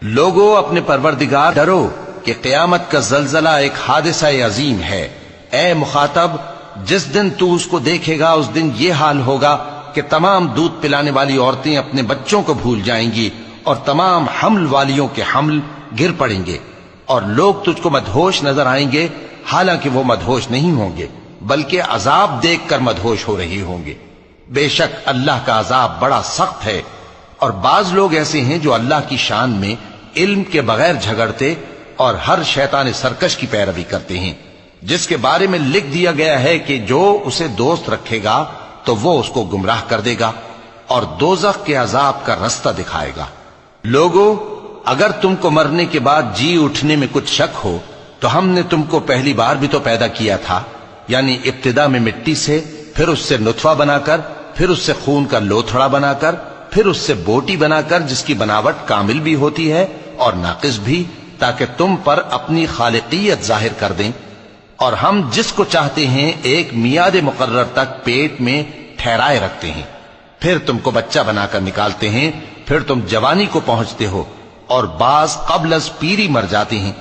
لوگو اپنے پروردگار ڈرو کہ قیامت کا زلزلہ ایک حادثہ عظیم ہے۔ اے مخاطب، جس دن تو اس کو دیکھے گا اس دن یہ حال ہوگا کہ تمام دودھ پلانے والی عورتیں اپنے بچوں کو بھول جائیں گی اور تمام حمل والیوں کے حمل گر پڑیں گے، اور لوگ تجھ کو مدہوش نظر آئیں گے، حالانکہ وہ مدہوش نہیں ہوں گے بلکہ عذاب دیکھ کر مدہوش ہو رہے ہوں گے۔ بے شک اللہ کا عذاب بڑا سخت ہے۔ اور بعض لوگ ایسے ہیں جو اللہ کی شان میں علم کے بغیر جھگڑتے اور ہر شیطان سرکش کی پیروی کرتے ہیں، جس کے بارے میں لکھ دیا گیا ہے کہ جو اسے دوست رکھے گا تو وہ اس کو گمراہ کر دے گا اور دوزخ کے عذاب کا رستہ دکھائے گا۔ لوگو، اگر تم کو مرنے کے بعد جی اٹھنے میں کچھ شک ہو تو ہم نے تم کو پہلی بار بھی تو پیدا کیا تھا، یعنی ابتدا میں مٹی سے، پھر اس سے نطفہ بنا کر، پھر اس سے خون کا لوتھڑا بنا کر، پھر اس سے بوٹی بنا کر، جس کی بناوٹ کامل بھی ہوتی ہے اور ناقص بھی، تاکہ تم پر اپنی خالقیت ظاہر کر دیں۔ اور ہم جس کو چاہتے ہیں ایک میعاد مقرر تک پیٹ میں ٹھہرائے رکھتے ہیں، پھر تم کو بچہ بنا کر نکالتے ہیں، پھر تم جوانی کو پہنچتے ہو، اور بعض قبل از پیری مر جاتے ہیں،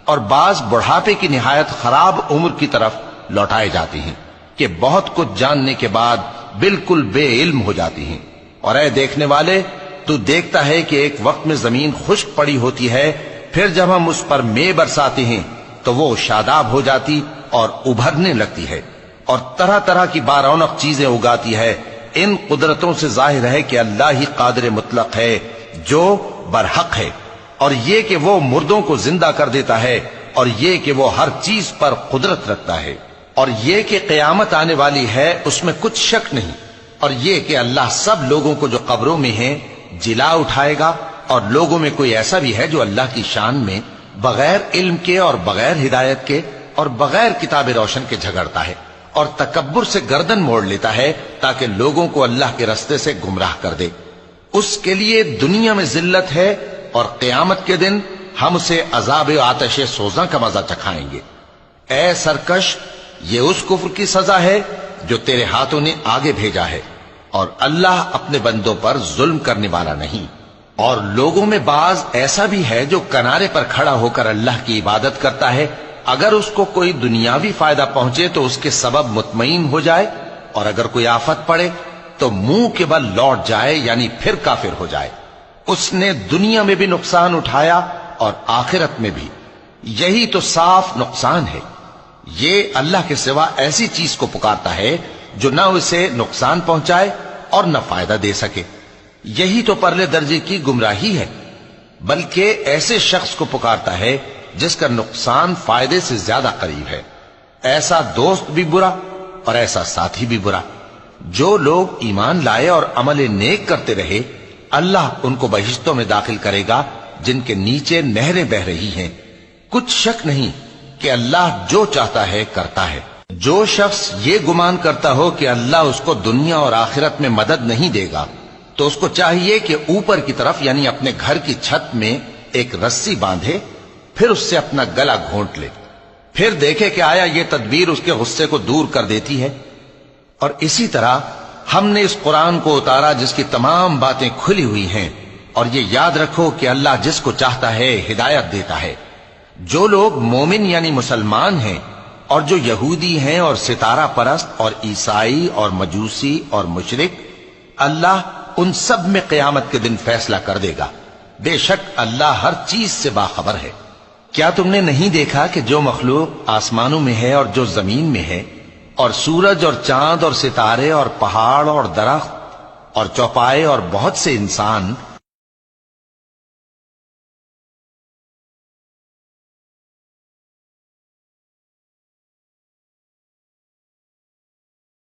اور بعض بڑھاپے کی نہایت خراب عمر کی طرف لوٹائے جاتے ہیں کہ بہت کچھ جاننے کے بعد بالکل بے علم ہو جاتی ہیں۔ اور اے دیکھنے والے، تو دیکھتا ہے کہ ایک وقت میں زمین خشک پڑی ہوتی ہے، پھر جب ہم اس پر مے برساتے ہیں تو وہ شاداب ہو جاتی اور ابھرنے لگتی ہے اور طرح طرح کی بارونق چیزیں اگاتی ہے۔ ان قدرتوں سے ظاہر ہے کہ اللہ ہی قادر مطلق ہے جو برحق ہے، اور یہ کہ وہ مردوں کو زندہ کر دیتا ہے، اور یہ کہ وہ ہر چیز پر قدرت رکھتا ہے، اور یہ کہ قیامت آنے والی ہے اس میں کچھ شک نہیں، اور یہ کہ اللہ سب لوگوں کو جو قبروں میں ہیں جلا اٹھائے گا، اور لوگوں میں کوئی ایسا بھی ہے جو اللہ کی شان میں بغیر علم کے اور بغیر ہدایت کے اور بغیر کتاب روشن کے جھگڑتا ہے اور تکبر سے گردن موڑ لیتا ہے تاکہ لوگوں کو اللہ کے رستے سے گمراہ کر دے۔ اس کے لیے دنیا میں ذلت ہے، اور قیامت کے دن ہم اسے عذاب آتش سوزاں کا مزہ چکھائیں گے۔ اے سرکش، یہ اس کفر کی سزا ہے جو تیرے ہاتھوں نے آگے بھیجا ہے، اور اللہ اپنے بندوں پر ظلم کرنے والا نہیں۔ اور لوگوں میں بعض ایسا بھی ہے جو کنارے پر کھڑا ہو کر اللہ کی عبادت کرتا ہے، اگر اس کو کوئی دنیاوی فائدہ پہنچے تو اس کے سبب مطمئن ہو جائے، اور اگر کوئی آفت پڑے تو منہ کے بل لوٹ جائے، یعنی پھر کافر ہو جائے۔ اس نے دنیا میں بھی نقصان اٹھایا اور آخرت میں بھی، یہی تو صاف نقصان ہے۔ یہ اللہ کے سوا ایسی چیز کو پکارتا ہے جو نہ اسے نقصان پہنچائے اور نہ فائدہ دے سکے، یہی تو پرلے درجے کی گمراہی ہے۔ بلکہ ایسے شخص کو پکارتا ہے جس کا نقصان فائدے سے زیادہ قریب ہے۔ ایسا دوست بھی برا اور ایسا ساتھی بھی برا۔ جو لوگ ایمان لائے اور عمل نیک کرتے رہے، اللہ ان کو بہشتوں میں داخل کرے گا جن کے نیچے نہریں بہ رہی ہیں۔ کچھ شک نہیں کہ اللہ جو چاہتا ہے کرتا ہے۔ جو شخص یہ گمان کرتا ہو کہ اللہ اس کو دنیا اور آخرت میں مدد نہیں دے گا، تو اس کو چاہیے کہ اوپر کی طرف یعنی اپنے گھر کی چھت میں ایک رسی باندھے، پھر اس سے اپنا گلا گھونٹ لے، پھر دیکھے کہ آیا یہ تدبیر اس کے غصے کو دور کر دیتی ہے۔ اور اسی طرح ہم نے اس قرآن کو اتارا جس کی تمام باتیں کھلی ہوئی ہیں، اور یہ یاد رکھو کہ اللہ جس کو چاہتا ہے ہدایت دیتا ہے۔ جو لوگ مومن یعنی مسلمان ہیں اور جو یہودی ہیں اور ستارہ پرست اور عیسائی اور مجوسی اور مشرک، اللہ ان سب میں قیامت کے دن فیصلہ کر دے گا۔ بے شک اللہ ہر چیز سے باخبر ہے۔ کیا تم نے نہیں دیکھا کہ جو مخلوق آسمانوں میں ہے اور جو زمین میں ہے، اور سورج اور چاند اور ستارے اور پہاڑ اور درخت اور چوپائے اور بہت سے انسان